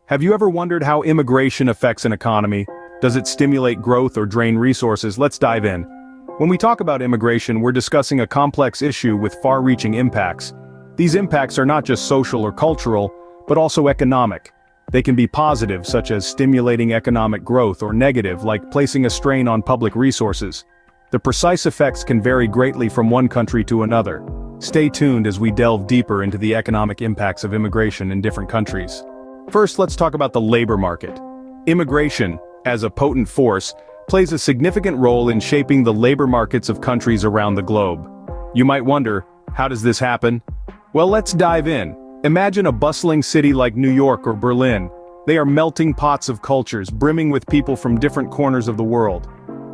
Have you ever wondered how immigration affects an economy? Does it stimulate growth or drain resources? Let's dive in. When we talk about immigration, we're discussing a complex issue with far-reaching impacts. These impacts are not just social or cultural, but also economic. They can be positive, such as stimulating economic growth, or negative, like placing a strain on public resources. The precise effects can vary greatly from one country to another. Stay tuned as we delve deeper into the economic impacts of immigration in different countries. First, let's talk about the labor market. Immigration, as a potent force, plays a significant role in shaping the labor markets of countries around the globe. You might wonder, how does this happen? Well, let's dive in. Imagine a bustling city like New York or Berlin. They are melting pots of cultures, brimming with people from different corners of the world.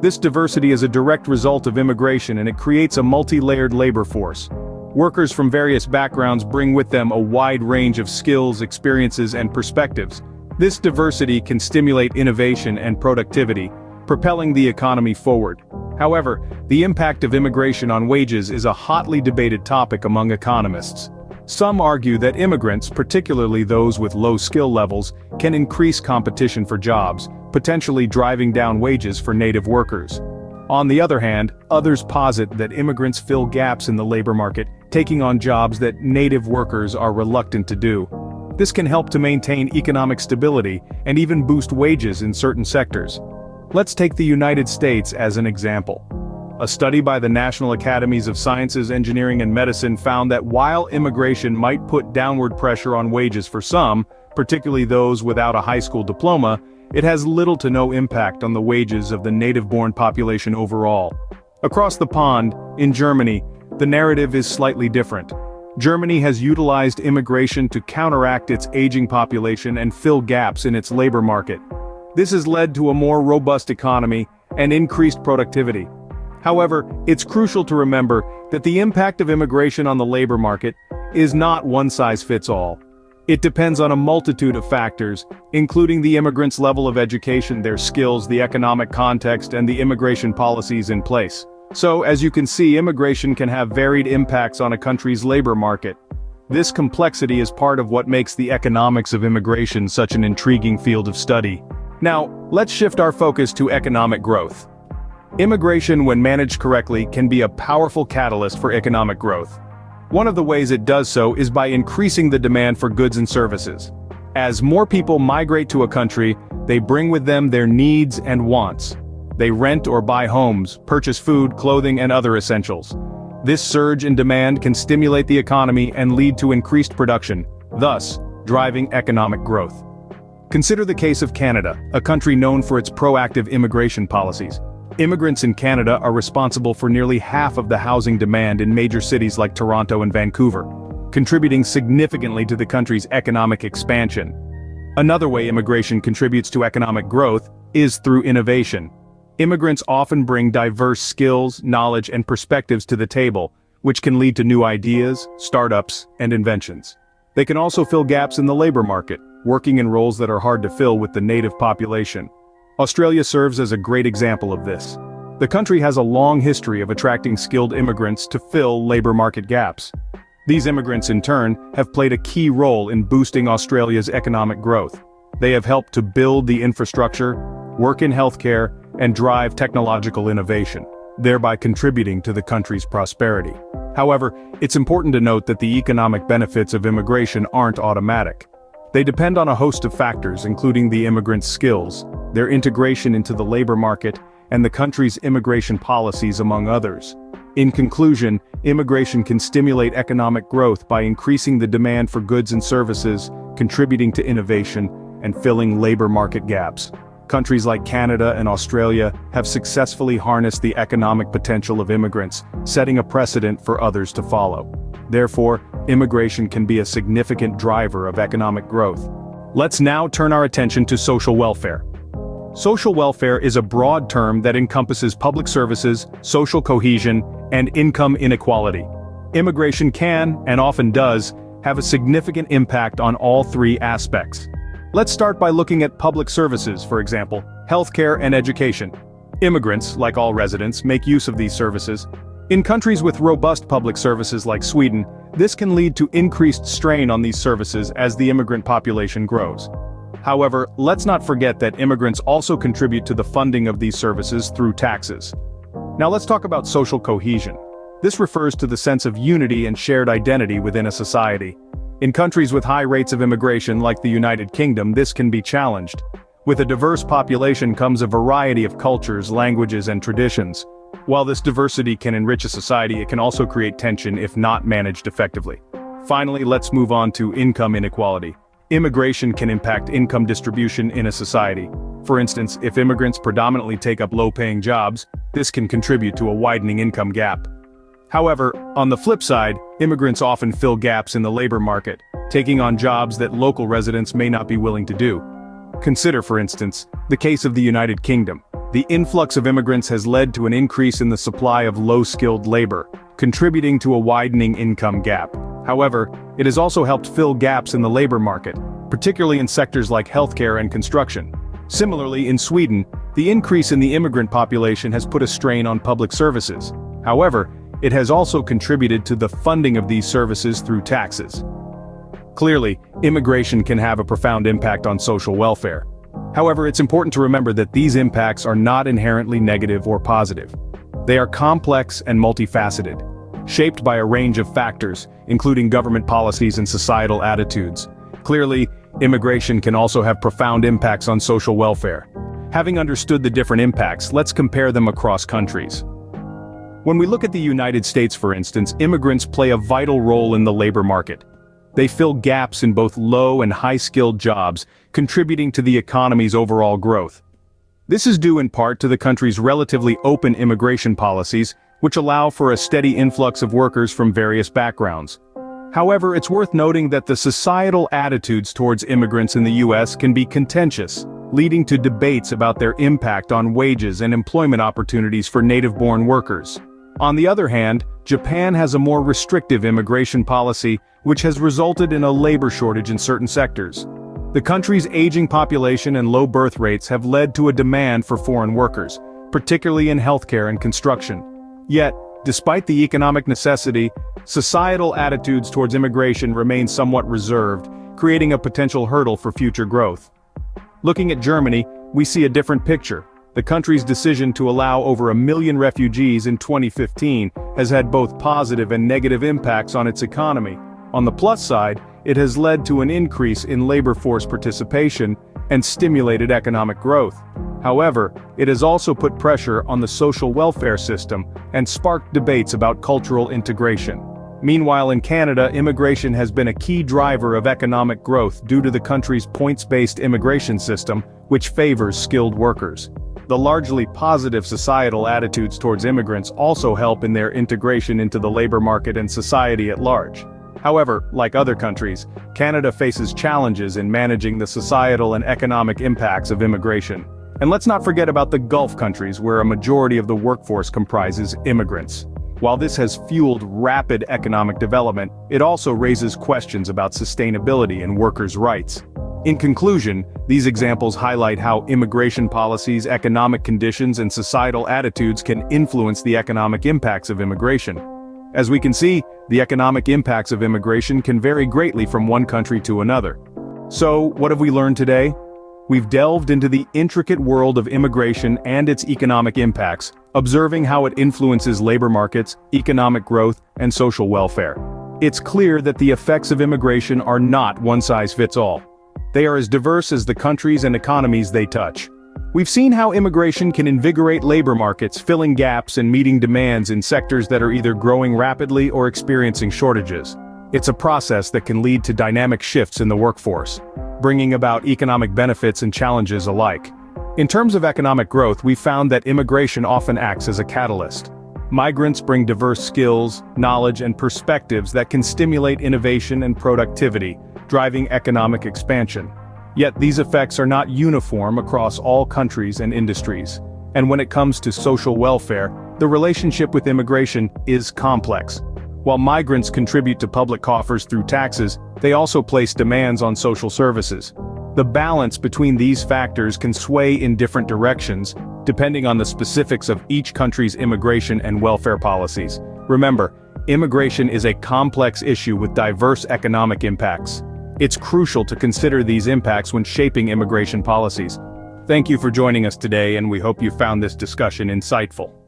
This diversity is a direct result of immigration, and it creates a multi-layered labor force. Workers from various backgrounds bring with them a wide range of skills, experiences, and perspectives. This diversity can stimulate innovation and productivity, propelling the economy forward. However, the impact of immigration on wages is a hotly debated topic among economists. Some argue that immigrants, particularly those with low skill levels, can increase competition for jobs, potentially driving down wages for native workers. On the other hand, others posit that immigrants fill gaps in the labor market, taking on jobs that native workers are reluctant to do. This can help to maintain economic stability and even boost wages in certain sectors. Let's take the United States as an example. A study by the National Academies of Sciences, Engineering, and Medicine found that while immigration might put downward pressure on wages for some, particularly those without a high school diploma, it has little to no impact on the wages of the native-born population overall. Across the pond, in Germany, the narrative is slightly different. Germany has utilized immigration to counteract its aging population and fill gaps in its labor market. This has led to a more robust economy and increased productivity. However, it's crucial to remember that the impact of immigration on the labor market is not one-size-fits-all. It depends on a multitude of factors, including the immigrants' level of education, their skills, the economic context, and the immigration policies in place. So, as you can see, immigration can have varied impacts on a country's labor market. This complexity is part of what makes the economics of immigration such an intriguing field of study. Now, let's shift our focus to economic growth. Immigration, when managed correctly, can be a powerful catalyst for economic growth. One of the ways it does so is by increasing the demand for goods and services. As more people migrate to a country, they bring with them their needs and wants. They rent or buy homes, purchase food, clothing, and other essentials. This surge in demand can stimulate the economy and lead to increased production, thus driving economic growth. Consider the case of Canada, a country known for its proactive immigration policies. Immigrants in Canada are responsible for nearly half of the housing demand in major cities like Toronto and Vancouver, contributing significantly to the country's economic expansion. Another way immigration contributes to economic growth is through innovation. Immigrants often bring diverse skills, knowledge, and perspectives to the table, which can lead to new ideas, startups, and inventions. They can also fill gaps in the labor market, working in roles that are hard to fill with the native population. Australia serves as a great example of this. The country has a long history of attracting skilled immigrants to fill labor market gaps. These immigrants, in turn, have played a key role in boosting Australia's economic growth. They have helped to build the infrastructure, work in healthcare, and drive technological innovation, thereby contributing to the country's prosperity. However, it's important to note that the economic benefits of immigration aren't automatic. They depend on a host of factors, including the immigrants' skills, their integration into the labor market, and the country's immigration policies, among others. In conclusion, immigration can stimulate economic growth by increasing the demand for goods and services, contributing to innovation, and filling labor market gaps. Countries like Canada and Australia have successfully harnessed the economic potential of immigrants, setting a precedent for others to follow. Therefore, immigration can be a significant driver of economic growth. Let's now turn our attention to social welfare. Social welfare is a broad term that encompasses public services, social cohesion, and income inequality. Immigration can, and often does, have a significant impact on all three aspects. Let's start by looking at public services, for example, healthcare and education. Immigrants, like all residents, make use of these services. In countries with robust public services like Sweden, this can lead to increased strain on these services as the immigrant population grows. However, let's not forget that immigrants also contribute to the funding of these services through taxes. Now let's talk about social cohesion. This refers to the sense of unity and shared identity within a society. In countries with high rates of immigration like the United Kingdom, this can be challenged. With a diverse population comes a variety of cultures, languages, and traditions. While this diversity can enrich a society, it can also create tension if not managed effectively. Finally, let's move on to income inequality. Immigration can impact income distribution in a society. For instance, if immigrants predominantly take up low-paying jobs, this can contribute to a widening income gap. However, on the flip side, immigrants often fill gaps in the labor market, taking on jobs that local residents may not be willing to do. Consider, for instance, the case of the United Kingdom. The influx of immigrants has led to an increase in the supply of low-skilled labor, contributing to a widening income gap. However, it has also helped fill gaps in the labor market, particularly in sectors like healthcare and construction. Similarly, in Sweden, the increase in the immigrant population has put a strain on public services. However, it has also contributed to the funding of these services through taxes. Clearly, immigration can have a profound impact on social welfare. However, it's important to remember that these impacts are not inherently negative or positive. They are complex and multifaceted, shaped by a range of factors, including government policies and societal attitudes. Clearly, immigration can also have profound impacts on social welfare. Having understood the different impacts, let's compare them across countries. When we look at the United States, for instance, immigrants play a vital role in the labor market. They fill gaps in both low and high-skilled jobs, contributing to the economy's overall growth. This is due in part to the country's relatively open immigration policies, which allow for a steady influx of workers from various backgrounds. However, it's worth noting that the societal attitudes towards immigrants in the U.S. can be contentious, leading to debates about their impact on wages and employment opportunities for native-born workers. On the other hand, Japan has a more restrictive immigration policy, which has resulted in a labor shortage in certain sectors. The country's aging population and low birth rates have led to a demand for foreign workers, particularly in healthcare and construction. Yet, despite the economic necessity, societal attitudes towards immigration remain somewhat reserved, creating a potential hurdle for future growth. Looking at Germany, we see a different picture. The country's decision to allow over 1 million refugees in 2015 has had both positive and negative impacts on its economy. On the plus side, it has led to an increase in labor force participation and stimulated economic growth. However, it has also put pressure on the social welfare system and sparked debates about cultural integration. Meanwhile, in Canada, immigration has been a key driver of economic growth due to the country's points-based immigration system, which favors skilled workers. The largely positive societal attitudes towards immigrants also help in their integration into the labor market and society at large. However, like other countries, Canada faces challenges in managing the societal and economic impacts of immigration. And let's not forget about the Gulf countries, where a majority of the workforce comprises immigrants. While this has fueled rapid economic development, it also raises questions about sustainability and workers' rights. In conclusion, these examples highlight how immigration policies, economic conditions, and societal attitudes can influence the economic impacts of immigration. As we can see, the economic impacts of immigration can vary greatly from one country to another. So, what have we learned today? We've delved into the intricate world of immigration and its economic impacts, observing how it influences labor markets, economic growth, and social welfare. It's clear that the effects of immigration are not one-size-fits-all. They are as diverse as the countries and economies they touch. We've seen how immigration can invigorate labor markets, filling gaps and meeting demands in sectors that are either growing rapidly or experiencing shortages. It's a process that can lead to dynamic shifts in the workforce, bringing about economic benefits and challenges alike. In terms of economic growth, we've found that immigration often acts as a catalyst. Migrants bring diverse skills, knowledge, and perspectives that can stimulate innovation and productivity, driving economic expansion. Yet these effects are not uniform across all countries and industries. And when it comes to social welfare, the relationship with immigration is complex. While migrants contribute to public coffers through taxes, they also place demands on social services. The balance between these factors can sway in different directions, depending on the specifics of each country's immigration and welfare policies. Remember, immigration is a complex issue with diverse economic impacts. It's crucial to consider these impacts when shaping immigration policies. Thank you for joining us today, and we hope you found this discussion insightful.